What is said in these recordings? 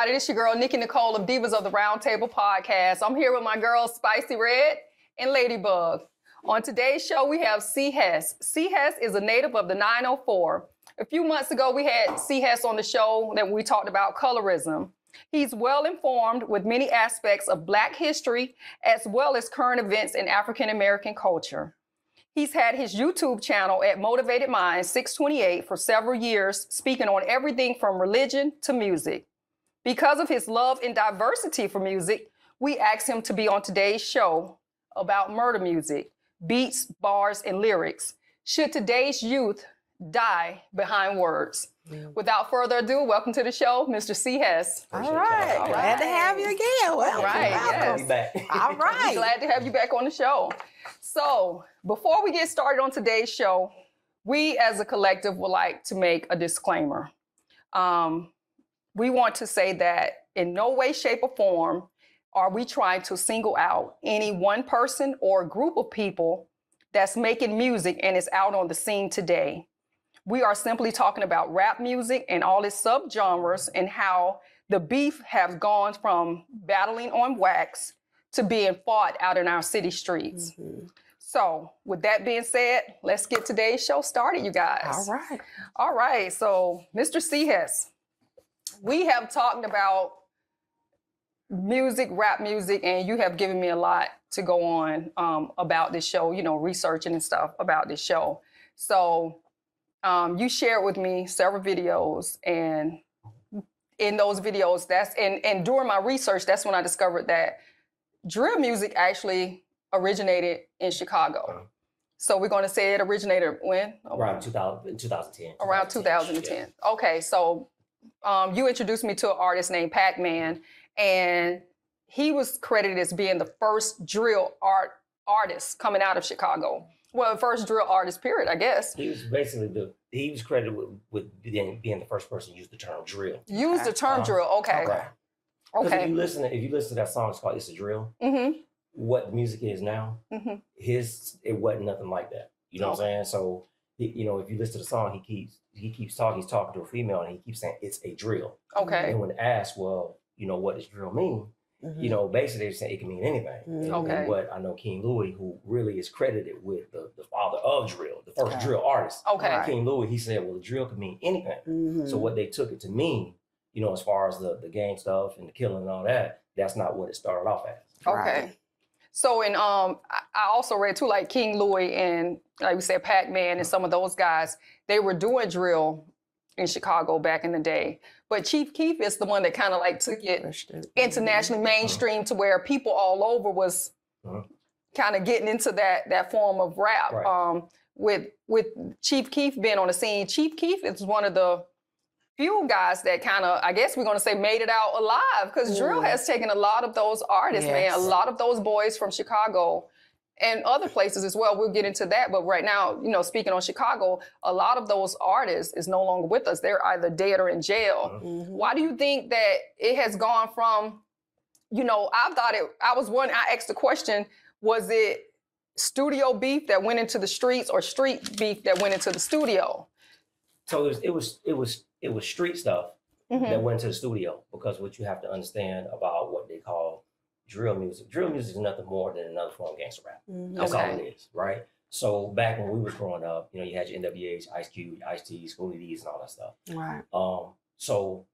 everybody. It's your girl, Nikki Nicole of Divas of the Roundtable podcast. I'm here with my girls, Spicy Red and Ladybug. On today's show, we have Hess. Hess is a native of the 904. A few months ago, we had Hess on the show that we talked about colorism. He's well informed with many aspects of Black history, as well as current events in African American culture. He's had his YouTube channel at Motivated Minds 628 for several years, speaking on everything from religion to music. Because of his love and diversity for music, we asked him to be on today's show about Murda Muzik, beats, bars, and lyrics. Should today's youth die behind words? Without further ado, welcome to the show, Mr. Hess. All right. Glad to have you again. Well, yes. back. All right. Glad to have you back on the show. So, before we get started on today's show, we as a collective would like to make a disclaimer. We want to say that in no way, shape, or form are we trying to single out any one person or group of people that's making music and is out on the scene today. We are simply talking about rap music and all its subgenres and how the beef has gone from battling on wax to being fought out in our city streets. Mm-hmm. So with that being said, let's get today's show started, you guys. All right. All right. So Mr. Hess, we have talked about music, rap music, and you have given me a lot to go on about this show, you know, researching and stuff about this show. So you shared with me several videos, and in those videos, and during my research, that's when I discovered that drill music actually originated in Chicago. So we're going to say it originated when? Around 2010. Around 2010. Yeah. Okay, so you introduced me to an artist named Pac-Man, and he was credited as being the first drill artist coming out of Chicago. Well, first drill artist, period, I guess. He was basically he was credited with being the first person to use the term drill. Use the term drill, okay. Okay. If you listen to that song, it's called "It's a Drill." Mm-hmm. What music is now, mm-hmm. It wasn't nothing like that. You know what I'm saying? So, if you listen to the song, he keeps talking. He's talking to a female, and he keeps saying it's a drill. Okay. And when asked, well, what does drill mean? Mm-hmm. Basically they're saying it can mean anything. Mm-hmm. Okay. But I know King Louis, who really is credited with the father of drill, the first drill artist. Okay. King Louis, he said, well, the drill can mean anything. Mm-hmm. So what they took it to mean, as far as the gang stuff and the killing and all that, that's not what it started off as. Okay. Right. So I also read too, like King Louis and like we said, Pac-Man and some of those guys, they were doing drill in Chicago back in the day. But Chief Keef is the one that kind of like took it internationally mainstream to where people all over was kind of getting into that form of rap. Right. With Chief Keef being on the scene, Chief Keef is one of the few guys that kind of, I guess we're going to say, made it out alive, because drill has taken a lot of those artists, man, a lot of those boys from Chicago and other places as well. We'll get into that. But right now, speaking on Chicago, a lot of those artists is no longer with us. They're either dead or in jail. Mm-hmm. Why do you think that it has gone from, I asked the question, was it studio beef that went into the streets or street beef that went into the studio? So it was street stuff that went to the studio, because what you have to understand about what they call drill music. Drill music is nothing more than another form of gangster rap. Mm-hmm. That's all it is, right? So back when we was growing up, you had your NWAs, Ice Cube, Ice-T, Schoolie D's, and all that stuff. Right. So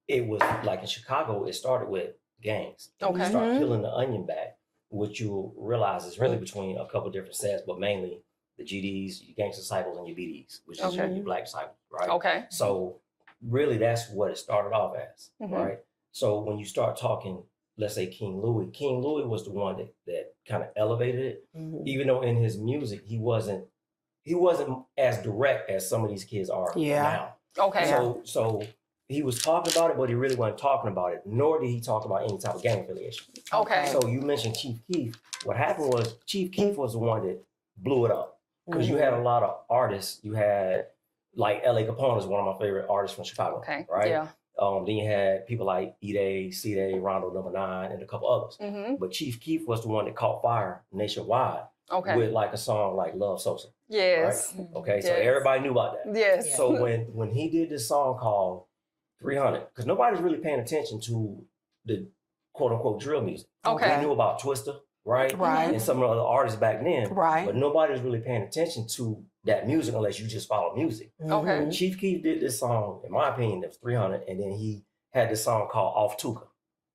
it was like in Chicago, it started with gangs. Okay. You start peeling the onion back, which you realize is really between a couple different sets, but mainly the GDs, your gangster disciples, and your BDs, which is your black disciples, right? Okay. So really, that's what it started off as, right? So when you start talking, let's say King Louis was the one that kind of elevated it, even though in his music he wasn't as direct as some of these kids are now. Okay. So he was talking about it, but he really wasn't talking about it, nor did he talk about any type of gang affiliation. Okay. So you mentioned Chief Keef. What happened was Chief Keef was the one that blew it up, because you had a lot of artists. You had, like, L.A. Capone is one of my favorite artists from Chicago, right? Yeah. Then you had people like E-Day, C-Day, Rondo Number 9, and a couple others. Mm-hmm. But Chief Keef was the one that caught fire nationwide with like a song like Love Sosa. Yes. Right? Okay, so everybody knew about that. Yes. So when he did this song called 300, because nobody's really paying attention to the quote unquote drill music. Okay. We knew about Twister, right? Right. And some of the other artists back then. Right. But nobody's really paying attention to that music unless you just follow music. Okay. Chief Keef did this song, in my opinion, that's 300, and then he had this song called Off Tuka,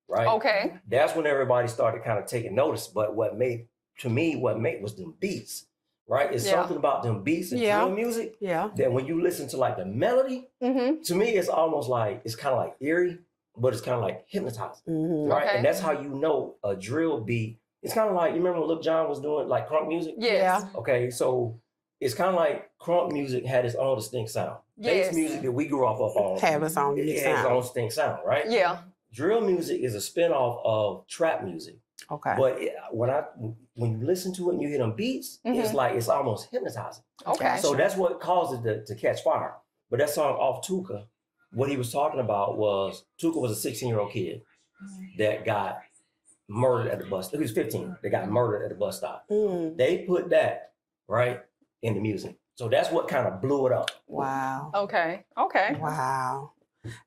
right? Okay. That's when everybody started kind of taking notice. But what made was them beats, right? It's something about them beats and drill music that when you listen to like the melody, to me, it's almost like, it's kind of like eerie, but it's kind of like hypnotizing, right? Okay. And that's how you know a drill beat. It's kind of like, you remember when Lil Jon was doing like crunk music? Yes. Okay, so it's kind of like crunk music had its own distinct sound. Yes. Bass music that we grew up on Have its own unique has its sound. own distinct sound, right? Yeah. Drill music is a spinoff of trap music. Okay. But when you listen to it and you hear them beats, it's like it's almost hypnotizing. Okay. So that's what caused it to catch fire. But that song Off Tuka, what he was talking about was Tuka was a 16-year-old kid that got murdered at the bus. He was 15. They got murdered at the bus stop. They put that right in the music. So that's what kind of blew it up. Wow. Okay. Okay. Wow.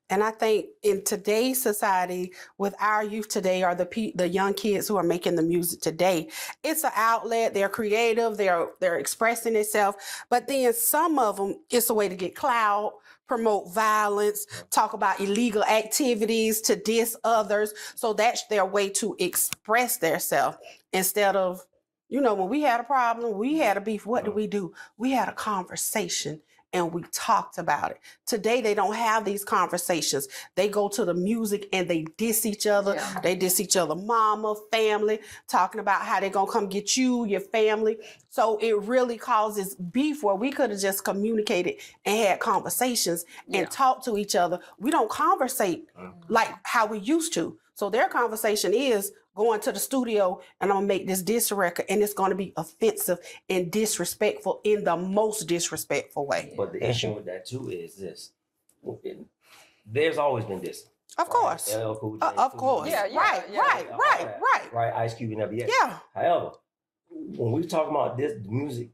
And I think in today's society, with our youth today, or the young kids who are making the music today, it's an outlet. They're creative. They're expressing themselves. But then some of them, it's a way to get clout, promote violence, talk about illegal activities, to diss others. So that's their way to express themselves instead of, when we had a problem, we had a beef. What do? We had a conversation. And we talked about it. Today, they don't have these conversations. They go to the music and they diss each other. Yeah. They diss each other, mama, family, talking about how they're going to come get you, your family. So it really causes beef where we could have just communicated and had conversations and talked to each other. We don't conversate like how we used to. So their conversation is going to the studio and I'm going to make this diss record and it's going to be offensive and disrespectful in the most disrespectful way. But the issue with that too is this. There's always been this. Of course. LL Cool J, of course. Yeah. Right, Ice Cube and WX. Yeah. However, when we talk about this music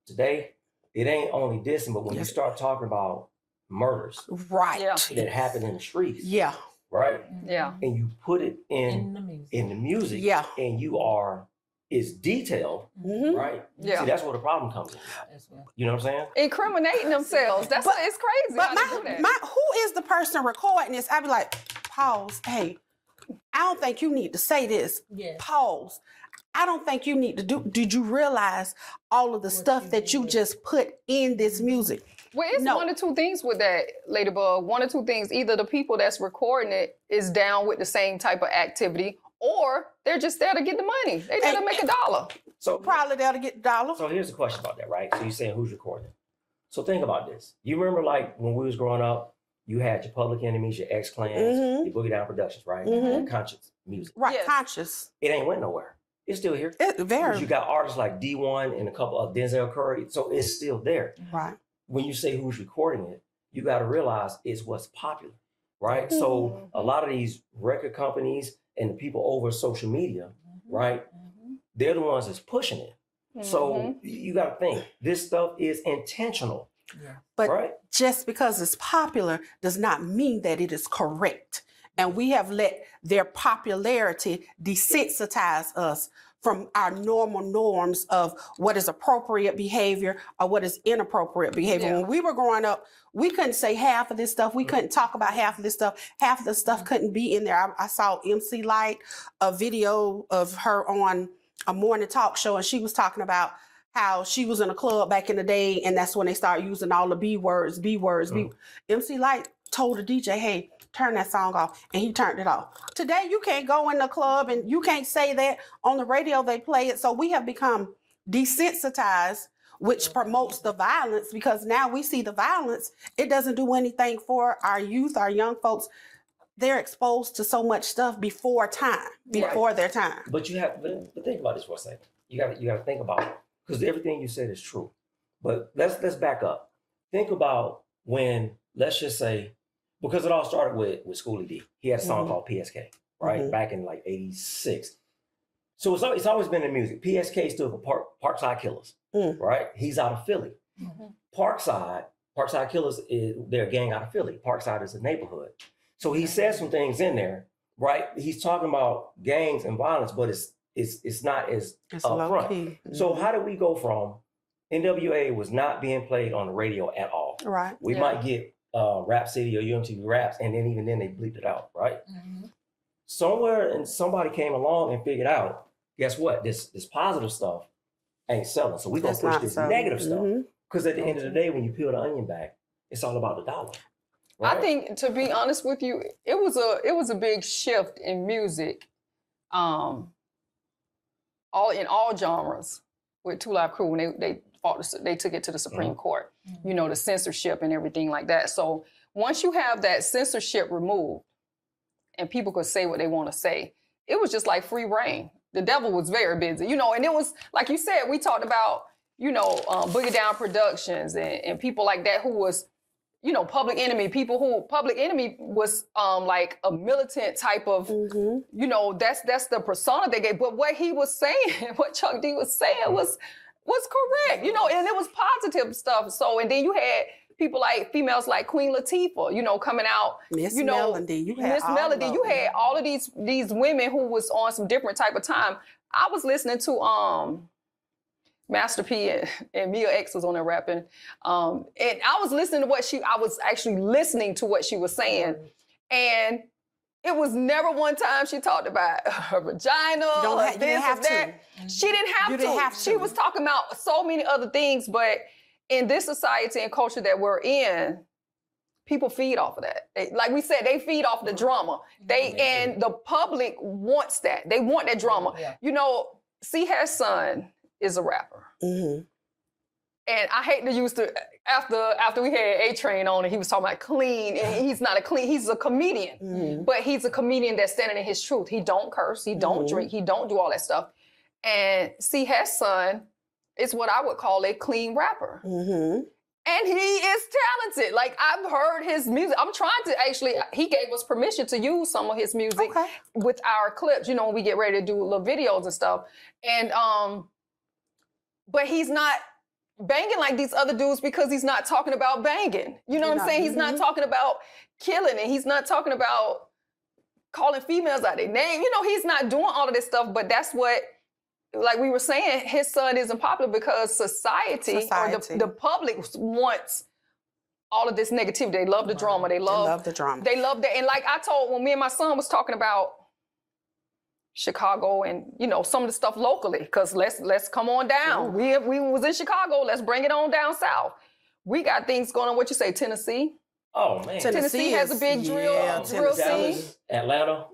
today, it ain't only dissing, but when you start talking about murders that happen in the streets. Yeah. Right? Yeah. And you put it in the music. Yeah. And it's detailed, right? Yeah. See, that's where the problem comes in. You know what I'm saying? Incriminating themselves. It's crazy. But who is the person recording this? I'd be like, pause. Hey, I don't think you need to say this. Yes. Pause. I don't think you need to did you realize all of the stuff that you just put in this music? Well, it's one or two things with that, Ladybug. One or two things. Either the people that's recording it is down with the same type of activity, or they're just there to get the money. They're there to make $1. So probably there to get $1. So here's the question about that, right? So you're saying who's recording? So think about this. You remember like when we was growing up, you had your Public Enemies, your X-Clans, your Boogie Down Productions, right? Your conscious music. Right, conscious. It ain't went nowhere. It's still here. Very. You got artists like D1 and a couple of Denzel Curry, so it's still there. Right. When you say who's recording it, you got to realize it's what's popular, right? So a lot of these record companies and the people over social media, right? They're the ones that's pushing it. So you got to think this stuff is intentional. Yeah. But just because it's popular does not mean that it is correct. And we have let their popularity desensitize us from our normal norms of what is appropriate behavior or what is inappropriate behavior. Yeah. When we were growing up, we couldn't say half of this stuff. We couldn't talk about half of this stuff. Half of the stuff couldn't be in there. I saw MC Light, a video of her on a morning talk show, and she was talking about how she was in a club back in the day, and that's when they started using all the B words. MC Light told the DJ, hey, turn that song off, and he turned it off. Today, you can't go in the club and you can't say that. On the radio, they play it. So we have become desensitized, which promotes the violence, because now we see the violence. It doesn't do anything for our youth, our young folks. They're exposed to so much stuff before their time. But think about this for a second. You got to think about it, because everything you said is true. But let's back up. Think about when, let's just say, because it all started with Schoolie D. He had a song called PSK, right? Back in like 86. So it's always been in music. PSK stood for Parkside Killers, right? He's out of Philly. Parkside Parkside Killers, they're a gang out of Philly. Parkside is a neighborhood. So he says some things in there, right? He's talking about gangs and violence, but it's not as upfront. Mm-hmm. So how did we go from NWA was not being played on the radio at all? Right. We might get Rap City or UMTV Raps, and then even then they bleeped it out, right? Mm-hmm. Somewhere and somebody came along and figured out, guess what? This positive stuff ain't selling. So we're gonna push this negative stuff. Because at the end of the day, when you peel the onion back, it's all about the dollar. Right? I think, to be honest with you, it was a big shift in music, all genres with 2 Live Crew when they took it to the Supreme Court. You know, the censorship and everything like that. So once you have that censorship removed and people could say what they want to say, it was just like free reign. The devil was very busy, you know, and it was, like you said, we talked about, you know, Boogie Down Productions and people like that who was, you know, Public Enemy, Public Enemy was like a militant type of, you know, that's the persona they gave. But what he was saying, what Chuck D was saying was correct, you know, and it was positive stuff. So, and then you had people like females like Queen Latifah, you know, coming out, Miss you know, Melody, Miss Melody, you had all of these women who was on some different type of time. I was listening to Master P and Mia X was on there rapping. And I was listening to I was actually listening to what she was saying. And it was never one time she talked about her vagina or this or that. She didn't have to. She was talking about so many other things, but in this society and culture that we're in, people feed off of that. Like we said, they feed off the drama. And the public wants that. They want that drama. Yeah. You know, Hess' son is a rapper. Mm-hmm. And I hate to use after we had A-Train on and he was talking about clean, and he's not he's a comedian. Mm-hmm. But he's a comedian that's standing in his truth. He don't curse, he don't drink, he don't do all that stuff. And Hess' son is what I would call a clean rapper. Mm-hmm. And he is talented. Like, I've heard his music. I'm trying to he gave us permission to use some of his music with our clips, you know, when we get ready to do little videos and stuff. And, but he's not banging like these other dudes because he's not talking about banging. You know what I'm saying? He's not talking about killing it. He's not talking about calling females out their name. You know, he's not doing all of this stuff, but that's what, like we were saying, his son isn't popular because society. Or the public wants all of this negativity. They love the drama. They love the drama. They love that. And like I told, when me and my son was talking about Chicago and, you know, some of the stuff locally, because let's come on down. We was in Chicago. Let's bring it on down south. We got things going on. What you say, Tennessee? Oh, man. Tennessee has a big drill scene. Atlanta,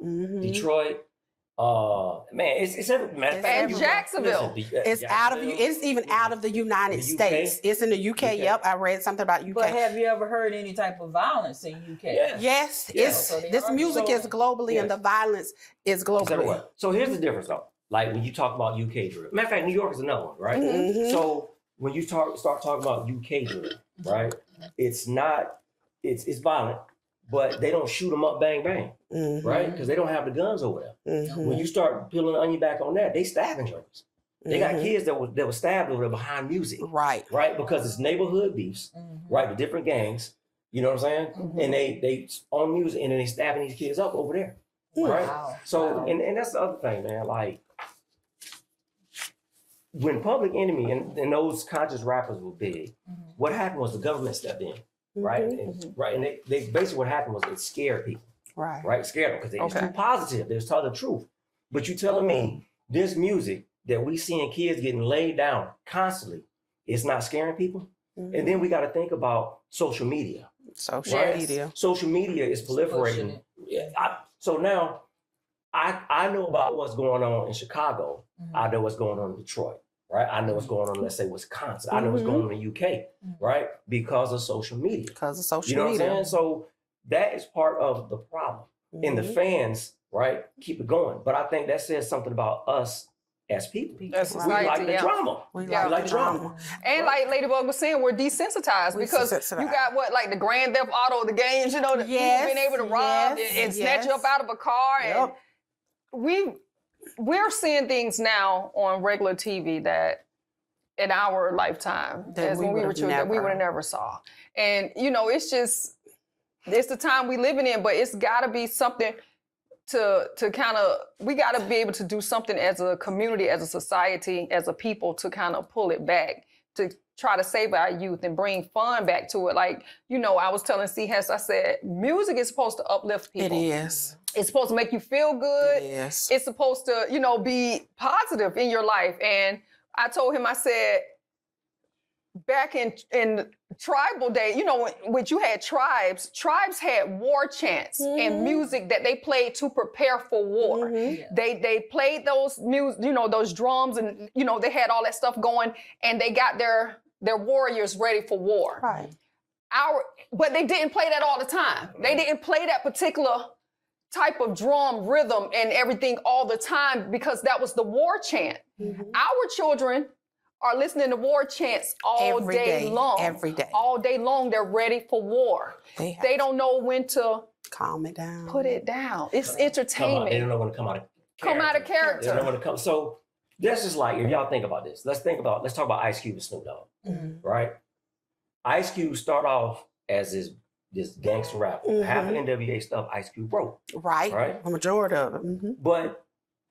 Detroit. Man, it's every matter of fact. And Jacksonville. It's even out of the United States. It's in the UK. Yep, I read something about UK. But have you ever heard any type of violence in UK? Yes. This music is globally, and the violence is globally. So here's the difference, though. Like when you talk about UK drill. Matter of fact, New York is another one, right? Mm-hmm. So when you start talking about UK drill, right? It's not. It's violent. But they don't shoot them up, bang, bang, right? Because they don't have the guns over there. Mm-hmm. When you start peeling the onion back on that, they stabbing jokers. They got kids that were stabbed over there behind music. Right? Because it's neighborhood beefs, right? The different gangs, you know what I'm saying? Mm-hmm. And they on music and then they stabbing these kids up over there, right? Wow. So, and that's the other thing, man. Like, when Public Enemy and those conscious rappers were big, what happened was the government stepped in. Right, and they basically what happened was it scared people. Right, scared them because they was too positive. They was telling the truth. But you telling me this music that we seeing kids getting laid down constantly is not scaring people? And then we got to think about social media. Social media is proliferating. So now I know about what's going on in Chicago. I know what's going on in Detroit. Right, I know what's going on. Let's say Wisconsin. I know what's going on in the UK. Right, because of social media. You know what I'm saying? So that is part of the problem. And the fans, right, keep it going. But I think that says something about us as people. We like the drama. We like drama. And like Ladybug was saying, we're desensitized because you got like the Grand Theft Auto, the games. You know, the people being able to rob and snatch you up out of a car, and we're seeing things now on regular TV that in our lifetime as when we were children that we would have never saw. And, you know, it's the time we living in, but it's got to be something to kind of, we got to be able to do something as a community, as a society, as a people to kind of pull it back, to try to save our youth and bring fun back to it. Like, you know, I was telling C. Hess, I said, music is supposed to uplift people. It is. It's supposed to make you feel good. It is. It's supposed to, you know, be positive in your life. And I told him, I said, back in tribal day, you know, when you had tribes had war chants and music that they played to prepare for war. They played those music, you know, those drums, and, you know, they had all that stuff going, and they got their warriors ready for war. Right. But they didn't play that all the time. They didn't play that particular type of drum rhythm and everything all the time because that was the war chant. Our children are listening to war chants all day long. Every day. All day long, they're ready for war. They don't know when to calm it down. Put it down. It's entertainment. They don't know when to come out of character. Come out of character. They don't know when to come. So this is like, if y'all think about this, let's talk about Ice Cube and Snoop Dogg, right? Ice Cube start off as this gangster rapper. Half of NWA stuff Ice Cube wrote. Right. A majority of it. But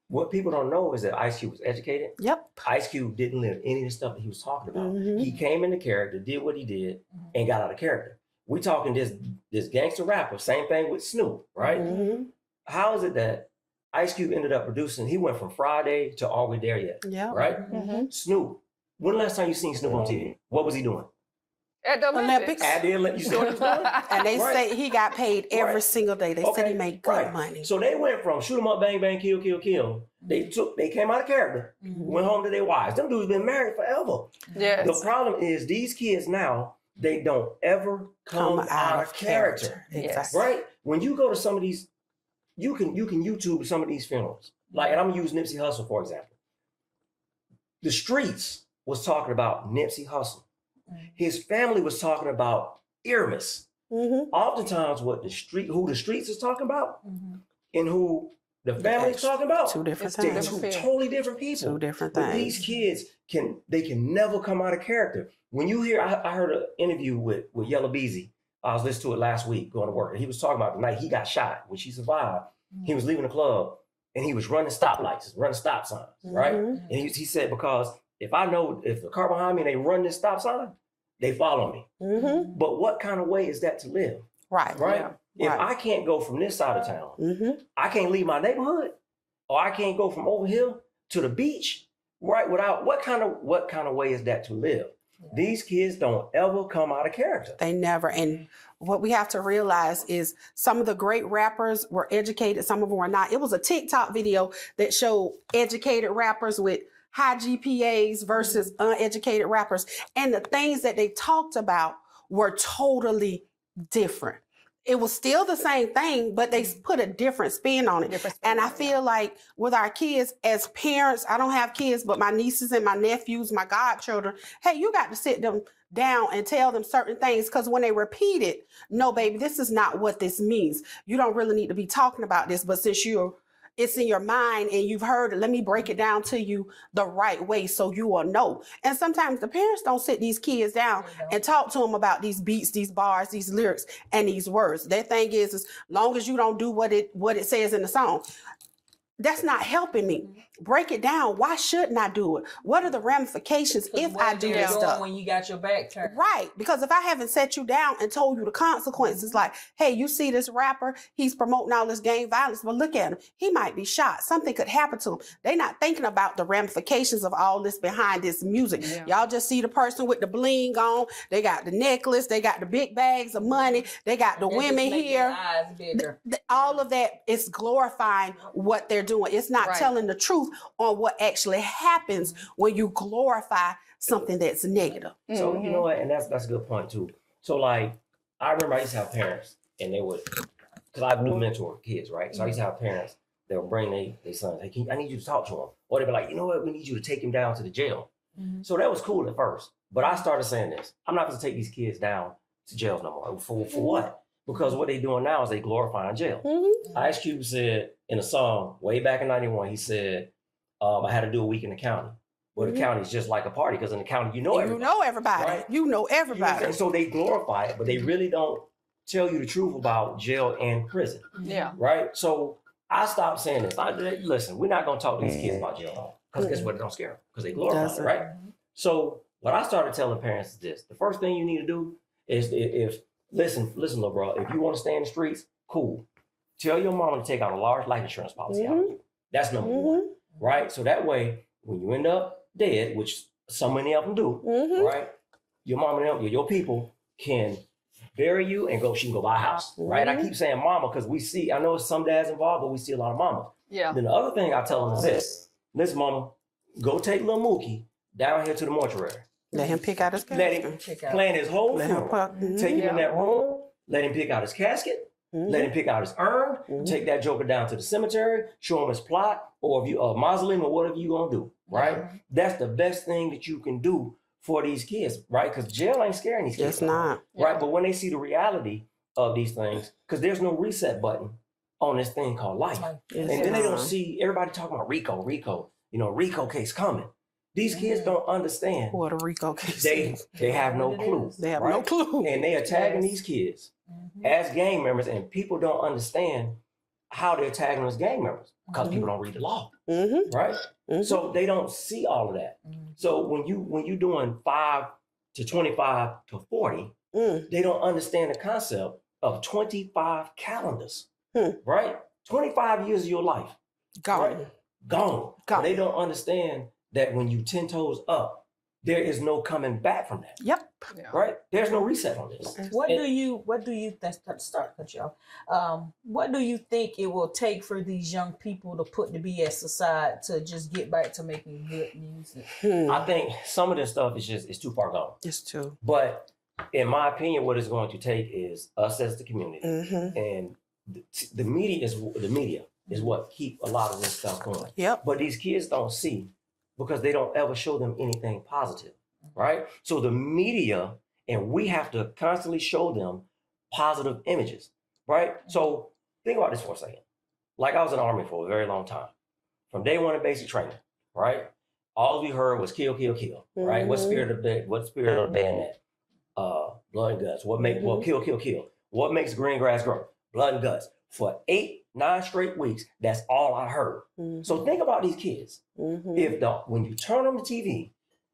what people don't know is that Ice Cube was educated. Yep. Ice Cube didn't live any of the stuff that he was talking about. He came into character, did what he did, and got out of character. We talking this gangster rapper, same thing with Snoop, right? How is it that Ice Cube ended up producing, he went from Friday to Are We There Yet? Yeah. Right? Snoop, when the last time you seen Snoop on TV? What was he doing? At the Olympics. At the Olympics. You see what he was doing? And they say he got paid every single day. They said he made good money. So they went from shoot 'em up, bang, bang, kill, kill, kill. They came out of character, went home to their wives. Them dudes been married forever. Yes. The problem is these kids now, they don't ever come out of character. Exactly. Right? When you go to some of these, you can YouTube some of these funerals. Like, and I'm gonna use Nipsey Hussle, for example. The streets was talking about Nipsey Hussle. His family was talking about Irmis. Oftentimes, who the streets is talking about, and who the family's talking about, two different things. Two totally different people. Two different but things. These kids can never come out of character. When you hear, I heard an interview with Yellow Beezy. I was listening to it last week going to work, and he was talking about the night he got shot. When she survived, he was leaving the club and he was running stoplights, running stop signs, right? And he said, because if the car behind me and they run this stop sign, they follow me. But what kind of way is that to live? Right. Yeah. If I can't go from this side of town, I can't leave my neighborhood, or I can't go from over here to the beach, right? Without what kind of way is that to live? These kids don't ever come out of character. They never. And what we have to realize is some of the great rappers were educated, some of them were not. It was a TikTok video that showed educated rappers with high GPAs versus uneducated rappers. And the things that they talked about were totally different. It was still the same thing, but they put a different spin on it. And I feel like with our kids as parents, I don't have kids, but my nieces and my nephews, my godchildren, hey, you got to sit them down and tell them certain things, because when they repeat it, no, baby, this is not what this means. You don't really need to be talking about this, but since it's in your mind and you've heard it, let me break it down to you the right way so you will know. And sometimes the parents don't sit these kids down and talk to them about these beats, these bars, these lyrics, and these words. Their thing is as long as you don't do what it says in the song, that's not helping me. Break it down. Why shouldn't I do it? What are the ramifications if I do this stuff? When you got your back turned. Right. Because if I haven't set you down and told you the consequences, like, hey, you see this rapper, he's promoting all this gang violence, but look at him. He might be shot. Something could happen to him. They're not thinking about the ramifications of all this behind this music. Y'all just see the person with the bling on. They got the necklace. They got the big bags of money. They got the women here. All of that is glorifying what they're doing. It's not telling the truth on what actually happens when you glorify something that's negative. So you know what, and that's a good point too. So like, I remember I used to have parents, and they would, because I do mentor kids, right? So I used to have parents that would bring their sons, hey, I need you to talk to him. Or they'd be like, you know what, we need you to take him down to the jail. So that was cool at first. But I started saying this, I'm not going to take these kids down to jails no more. For what? Because what they're doing now is they glorifying jail. Ice Cube said in a song way back in 91, he said, I had to do a week in the county. Well, the county is just like a party because in the county, you know everybody. You know everybody. Right? You know everybody. So they glorify it, but they really don't tell you the truth about jail and prison. Yeah. Right? So I stopped saying this. Listen, we're not going to talk to these kids about jail because guess what? It don't scare them because they glorify it, right? So what I started telling parents is this. The first thing you need to do is listen, little bro, if you want to stay in the streets, cool. Tell your mom to take out a large life insurance policy out of you. That's number one, right? So that way, when you end up dead, which so many of them do, right? Your mom and them, your people can bury you and she can go buy a house, right? I keep saying mama because I know some dads involved, but we see a lot of mamas. Yeah. Then the other thing I tell them is this. Listen, mama, go take little Mookie down here to the mortuary. Let him pick out his casket. Let him plan his whole funeral. Take him in that room. Let him pick out his casket. Let him pick out his urn. Take that joker down to the cemetery. Show him his plot, or if you a mausoleum or whatever you gonna do. Right? That's the best thing that you can do for these kids, right? Because jail ain't scaring these kids. It's not. Right? But when they see the reality of these things, because there's no reset button on this thing called life, and then they don't see everybody talking about Rico, Rico case coming. These kids don't understand what a Rico case they have no clue. They have no clue. And they are tagging these kids as gang members, and people don't understand how they're tagging them as gang members because people don't read the law, right? So they don't see all of that. So when you doing 5 to 25 to 40, they don't understand the concept of 25 calendars, right? 25 years of your life. Gone. Right? Gone. They don't understand that when you 10 toes up, there is no coming back from that. Yep. Right? There's no reset on this. What do you cut you off? What do you think it will take for these young people to put the BS aside to just get back to making good music? I think some of this stuff is too far gone. It's too. But in my opinion, what it's going to take is us as the community, and the media is what keep a lot of this stuff going. Yep. But these kids don't see because they don't ever show them anything positive, right? So the media, and we have to constantly show them positive images, right? So think about this for a second. Like I was in the Army for a very long time. From day one of basic training, right? All we heard was kill, kill, kill, right? What spirit of the bayonet? Blood and guts. Kill, kill, kill. What makes green grass grow? Blood and guts. For 8-9 straight weeks, that's all I heard. So think about these kids. If when you turn on the TV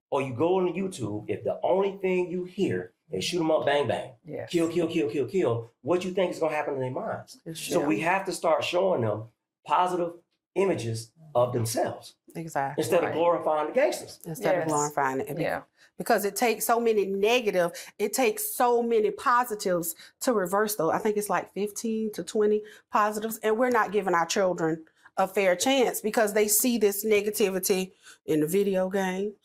or you go on YouTube, if the only thing you hear is shoot them up, bang, bang, kill, kill, kill, kill, kill, what you think is going to happen in their minds? So we have to start showing them positive images of themselves. Exactly. Instead of glorifying the gangsters. Instead of glorifying it. Yeah. Because it takes so many negative, it takes so many positives to reverse those. I think it's like 15 to 20 positives. And we're not giving our children a fair chance because they see this negativity in the video games.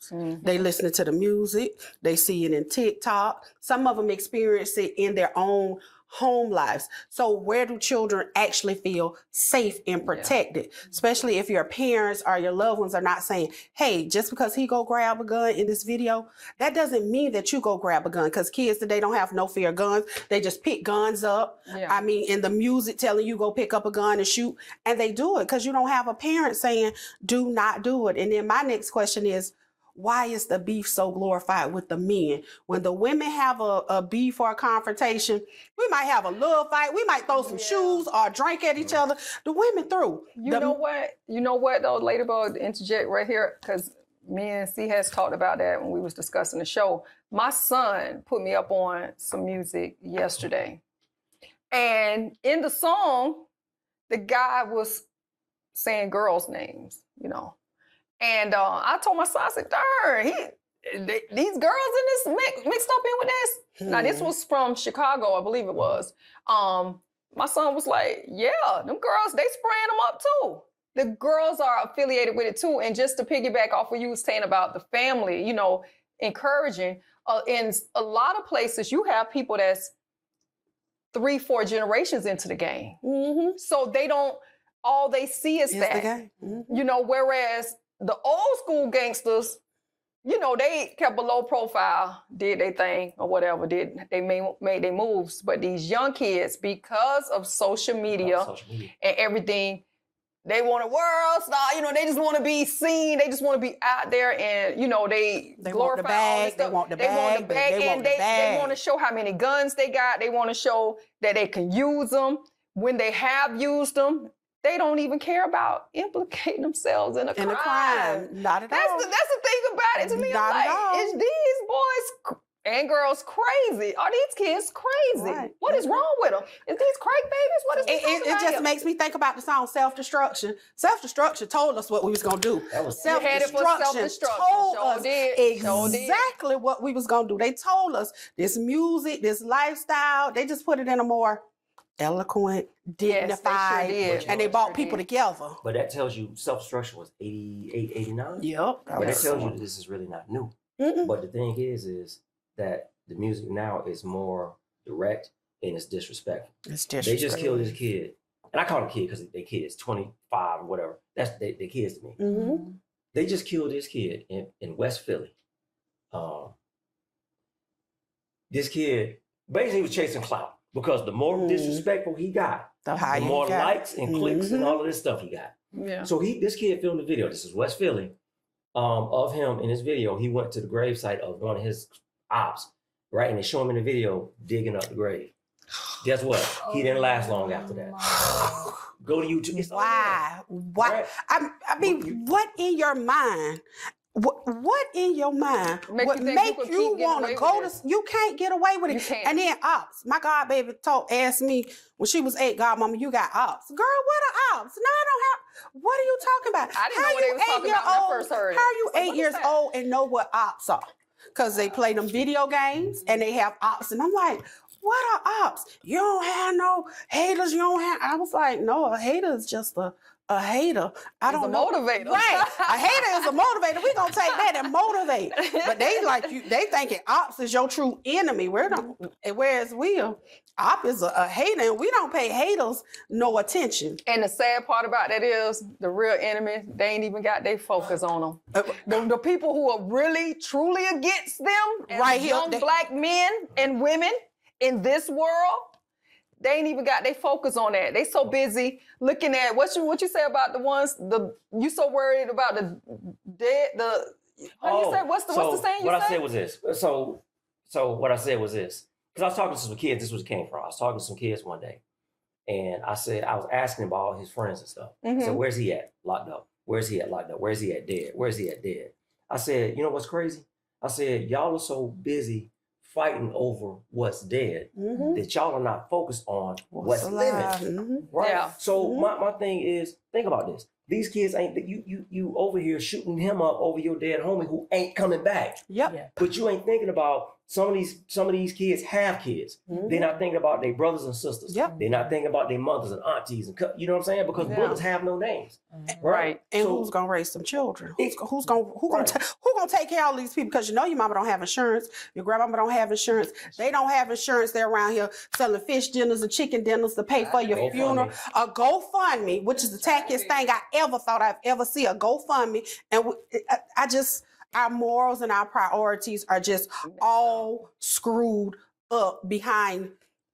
They listen to the music. They see it in TikTok. Some of them experience it in their own home lives. So where do children actually feel safe and protected? Especially if your parents or your loved ones are not saying, hey, just because he go grab a gun in this video, that doesn't mean that you go grab a gun, because kids today don't have no fear of guns. They just pick guns up. I mean, in the music telling you go pick up a gun and shoot, and they do it because you don't have a parent saying, do not do it. And then my next question is, why is the beef so glorified with the men? When the women have a beef or a confrontation, we might have a little fight. We might throw some shoes or drink at each other. The women through. You know what though, Ladybug, to interject right here, because me and C Hess talked about that when we was discussing the show. My son put me up on some music yesterday. And in the song, the guy was saying girls' names, And I told my son, I said, darn, these girls in this mixed up in with this. Now, this was from Chicago, I believe it was. My son was like, yeah, them girls, they spraying them up too. The girls are affiliated with it too. And just to piggyback off what you were saying about the family, encouraging, in a lot of places, you have people that's 3-4 generations into the game. So all they see is that. Whereas the old school gangsters, they kept a low profile, did their thing or whatever, they made their moves. But these young kids, because of social media and everything, They want a world star. You know, they just want to be seen. They just want to be out there, and you know, they want the bag. They want the bag. They want to show how many guns they got. They want to show that they can use them. When they have used them, they don't even care about implicating themselves in a crime. Not at all. That's the thing about it to me. Not at all. Is these boys and girls crazy? Are these kids crazy? Right. What is wrong with them? Is these crack babies? What is it just makes me think about the song Self-Destruction. Self-Destruction told us what we was going to do. Self-Destruction told us exactly what we was going to do. They told us this music, this lifestyle, they just put it in a more eloquent, dignified, and they brought people together. But that tells you self-destruction was 88, 89. Yep. But that tells you that this is really not new. But the thing is that the music now is more direct and it's disrespectful. It's disrespectful. They just killed this kid. And I call them kid because they kids, 25 or whatever. That's they kids to me. They just killed this kid in West Philly. This kid basically was chasing clout because the more disrespectful he got, the more likes and clicks and all of this stuff he got. Yeah. So this kid filmed a video. This is West Philly. Of him in his video. He went to the gravesite of one of his ops, right? And they show him in the video digging up the grave. Guess what? He didn't last long after that. Go to YouTube. It's Why? Right? I mean, what in your mind? What in your mind would make you want to go to? You can't get away with it. And then ops. My god baby asked me when she was 8, "Godmama, you got ops?" Girl, what are ops? No, I don't have. What are you talking about? I didn't know what they was talking about when I first heard it. How are you 8 years old and know what ops are? Because they play them video games and they have ops, and I'm like, what are ops? You don't have no haters. You don't have. I was like, no, a hater is just a hater. I don't know. Motivator. Right. A hater is a motivator. We're going to take that and motivate. But they like you, they thinking ops is your true enemy. Whereas op is a hater, and we don't pay haters no attention. And the sad part about that is the real enemy, they ain't even got their focus on them. The people who are really, truly against them, right here, young black men and women in this world, they ain't even got their focus on that. They so busy looking at what you say about the ones you so worried about the dead. How do you say? What's the saying? What I said was this. So what I said was this. Because I was talking to some kids. This was where it came from. I was talking to some kids one day, and I was asking about all his friends and stuff. So where's he at? Locked up. Where's he at? Locked up. Where's he at? Dead. Where's he at? Dead. I said, you know what's crazy? I said, y'all are so busy fighting over what's dead that y'all are not focused on what's living. Right? Yeah. So my thing is, think about this. These kids ain't you over here shooting him up over your dead homie who ain't coming back. Yep. Yeah. But you ain't thinking about some of these kids have kids. They're not thinking about their brothers and sisters. Yep. They're not thinking about their mothers and aunties and you know what I'm saying? Because brothers have no names. Right. And so, who's gonna raise some children? Who's gonna take care of all these people? Because you know your mama don't have insurance, your grandmama don't have insurance. They don't have insurance. They're around here selling fish dinners and chicken dinners to pay for your funeral. A GoFundMe, which is the tackiest thing I ever thought I'd ever see, a GoFundMe. And our morals and our priorities are just all screwed up behind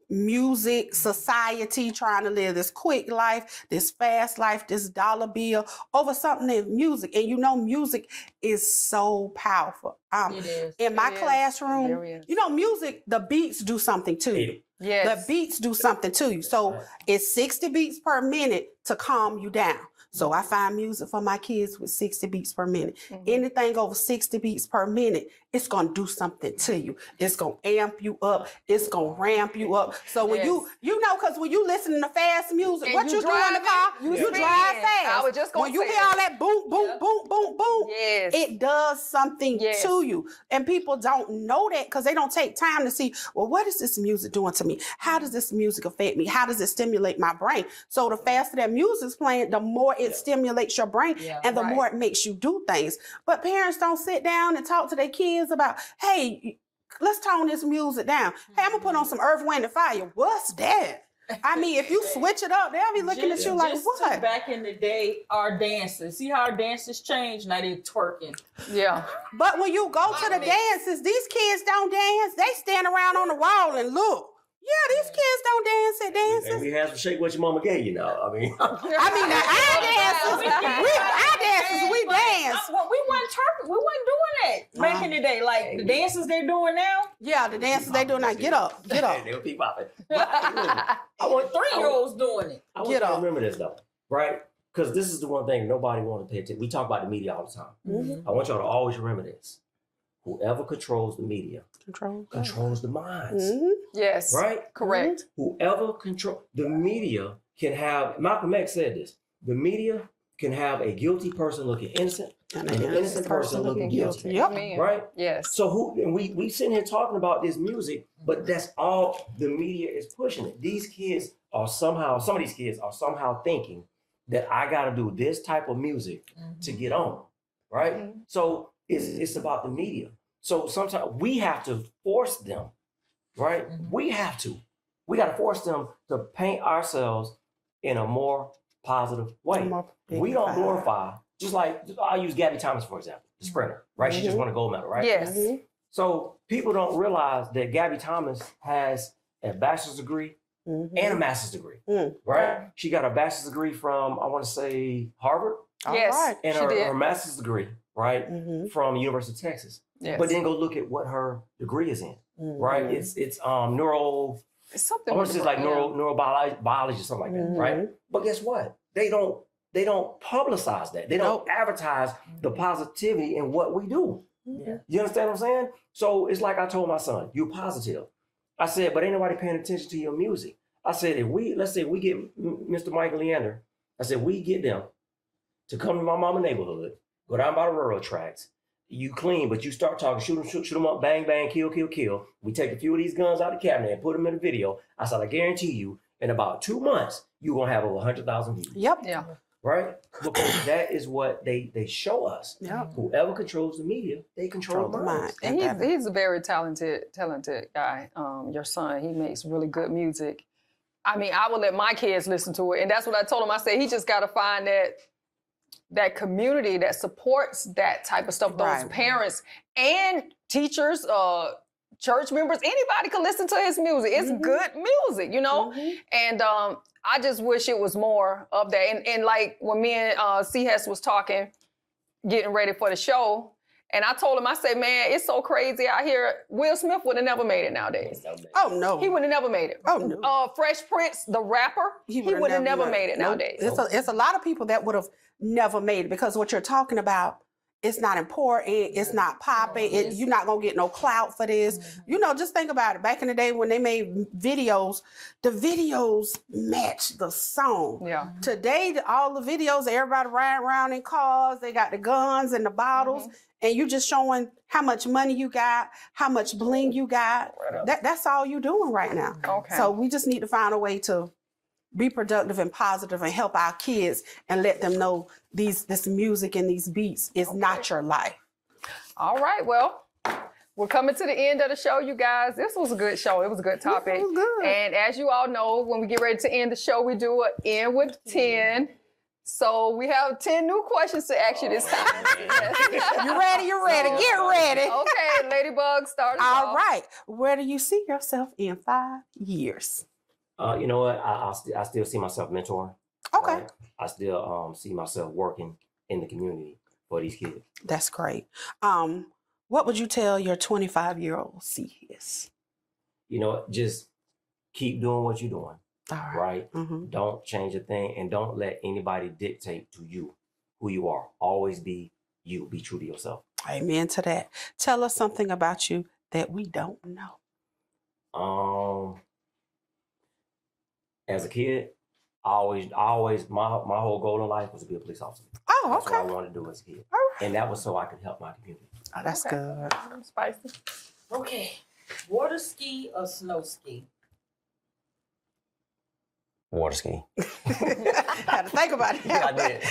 music, society, trying to live this quick life, this fast life, this dollar bill over something in music. And you know, music is so powerful. It is. In my classroom, you know, music, the beats do something to you. Yes. The beats do something to you. So it's 60 beats per minute to calm you down. So I find music for my kids with 60 beats per minute. Anything over 60 beats per minute, it's going to do something to you. It's going to amp you up. It's going to ramp you up. So when you know, because when you listen to fast music, and what you do in the car, you drive fast. I was just going to say when you hear all that boom, boom, boom, boom, boom, it does something to you. And people don't know that because they don't take time to see, well, what is this music doing to me? How does this music affect me? How does it stimulate my brain? So the faster that music's playing, the more it stimulates your brain and the more it makes you do things. But parents don't sit down and talk to their kids about, hey, let's tone this music down. Hey, I'm gonna put on some Earth, Wind, and Fire. What's that? I mean, if you switch it up, they'll be looking at you like, what? Back in the day, our dances. See how our dances changed? Now they're twerking. Yeah. But when you go to the dances, these kids don't dance. They stand around on the wall and look. Yeah, these kids don't dance at dances. And we had some shake what your mama gave you now. I mean, our dances, we dance. Well, we wasn't doing that back in the day. Like the dances they're doing now. Yeah, the dances they do now. Get up. They were keep popping. I want 3-year-olds doing it. I want you to remember this though, right? Because this is the one thing nobody wants to pay attention. We talk about the media all the time. Mm-hmm. I want y'all to always remember this. Whoever controls the media controls the minds. Mm-hmm. Yes. Right? Correct. Whoever controls the media can have, Malcolm X said this, the media can have a guilty person looking innocent and an innocent person looking guilty. Yep. Right? Yes. So we sitting here talking about this music, but that's all the media is pushing it. These kids are somehow, some of these kids are somehow thinking that I got to do this type of music to get on. Right? Mm-hmm. So it's about the media. So sometimes we have to force them, right? Mm-hmm. We got to force them to paint ourselves in a more positive way. We don't glorify, just like, I'll use Gabby Thomas, for example, the sprinter, right? Mm-hmm. She just won a gold medal, right? Yes. Mm-hmm. So people don't realize that Gabby Thomas has a bachelor's degree and a master's degree, right? She got a bachelor's degree from, I want to say, Harvard. Yes, right. And her master's degree, right, from University of Texas. Yes. But then go look at what her degree is in, right? It's neuro. It's something. I want to say like neurobiology or something like that, right? But guess what? They don't publicize that. They don't advertise the positivity in what we do. Yeah. You understand what I'm saying? So it's like I told my son, you're positive. I said, but ain't nobody paying attention to your music. I said, let's say we get Mr. Michael Leander, I said, we get them to come to my mama's neighborhood, go down by the railroad tracks. You clean, but you start talking, shoot them up, bang, bang, kill, kill, kill. We take a few of these guns out of the cabinet and put them in a video. I said, I guarantee you, in about 2 months, you're going to have over 100,000 views. Yep. Yeah. Right? Because that is what they show us. Yep. Whoever controls the media, they control the mind. And he's a very talented guy. Your son, he makes really good music. I mean, I would let my kids listen to it. And that's what I told him. I said, he just got to find that community that supports that type of stuff. Those parents and teachers, church members, anybody can listen to his music. It's good music, you know? And I just wish it was more of that. And like when me and C. Hess was talking, getting ready for the show, and I told him, I said, man, it's so crazy out here. Will Smith would have never made it nowadays. Oh, no. He would have never made it. Oh, no. Fresh Prince, the rapper, he would have never made it nowadays. It's a lot of people that would have never made it because what you're talking about, it's not important. It's not popping. You're not going to get no clout for this. You know, just think about it. Back in the day when they made videos, the videos match the song. Yeah. Today, all the videos, everybody riding around in cars. They got the guns and the bottles. And you just showing how much money you got, how much bling you got. That's all you're doing right now. Okay. So we just need to find a way to be productive and positive and help our kids and let them know this music and these beats is not your life. All right, well, we're coming to the end of the show, you guys. This was a good show. It was a good topic. It was good. And as you all know, when we get ready to end the show, we do an end with 10. So we have 10 new questions to ask you this time. You ready? You're ready. Get ready. Okay, Ladybug, start us off. All right. Where do you see yourself in 5 years? You know what? I still see myself mentoring. Okay. Right? I still see myself working in the community for these kids. That's great. What would you tell your 25-year-old C.S.? You know, just keep doing what you're doing. All right? Don't change a thing and don't let anybody dictate to you who you are. Always be you. Be true to yourself. Amen to that. Tell us something about you that we don't know. As a kid, I always my whole goal in life was to be a police officer. Oh, okay. That's what I wanted to do as a kid. All right. And that was so I could help my community. Oh, that's good. Spicy. Okay. Water ski or snow ski? Water ski. Had to think about it. Yeah, I did.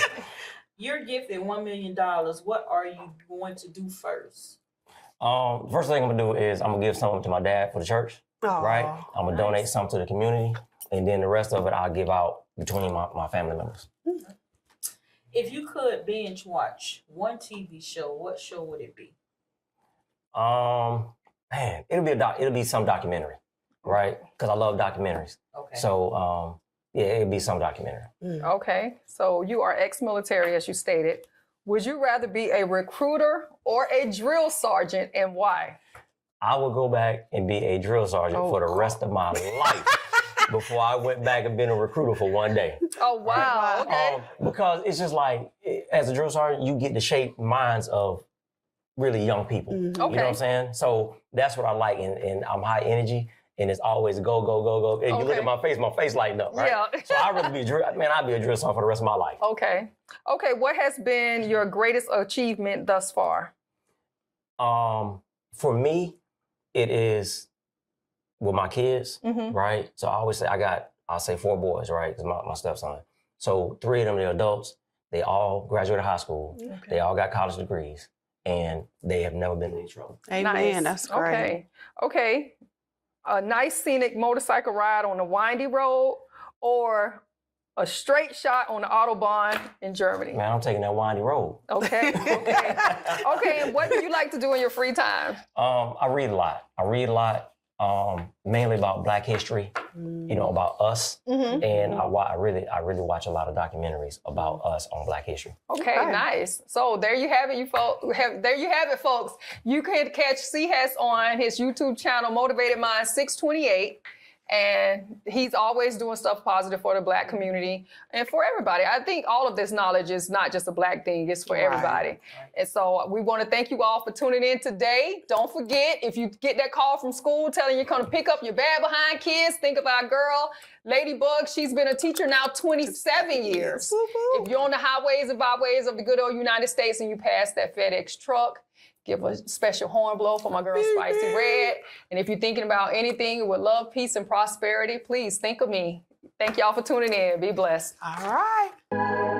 You're gifted $1 million. What are you going to do first? First thing I'm gonna do is I'm gonna give something to my dad for the church. Oh, right? I'm gonna donate some to the community, and then the rest of it I'll give out between my family members. If you could binge watch one TV show, what show would it be? Man, it'll be some documentary. right? Because I love documentaries. Okay. So, yeah, it'd be some documentary. Okay. So you are ex-military, as you stated. Would you rather be a recruiter or a drill sergeant, and why? I would go back and be a drill sergeant for the rest of my life before I went back and been a recruiter for one day. Oh, wow. Okay. Because it's just like, as a drill sergeant, you get to shape minds of really young people. You know what I'm saying? So that's what I like, and I'm high energy, and it's always go, go, go, go. And you look at my face lighting up, right? Yeah. So I'd rather be a drill, I'd be a drill sergeant for the rest of my life. Okay. Okay, what has been your greatest achievement thus far? For me, it is with my kids, right? So I always say I'll say 4 boys, right? Because my stepson. So 3 of them, they're adults. They all graduated high school. Okay. They all got college degrees, and they have never been in any trouble. Amen. Nice. That's great. Okay. A nice scenic motorcycle ride on a windy road, or a straight shot on the Autobahn in Germany? Man, I'm taking that windy road. Okay. Okay, and what do you like to do in your free time? I read a lot. Mainly about Black history, about us. And I really watch a lot of documentaries about us on Black history. Okay, nice. So there you have it, folks. You can catch C. Hess on his YouTube channel, Motivated Mind 628. And he's always doing stuff positive for the Black community and for everybody. I think all of this knowledge is not just a Black thing, it's for everybody. Right. And so we want to thank you all for tuning in today. Don't forget, if you get that call from school telling you're going to pick up your bad behind kids, think of our girl, Ladybug. She's been a teacher now 27 years. If you're on the highways and byways of the good old United States and you pass that FedEx truck, give a special horn blow for my girl, Spicy Red. And if you're thinking about anything with love, peace, and prosperity, please think of me. Thank y'all for tuning in. Be blessed. All right.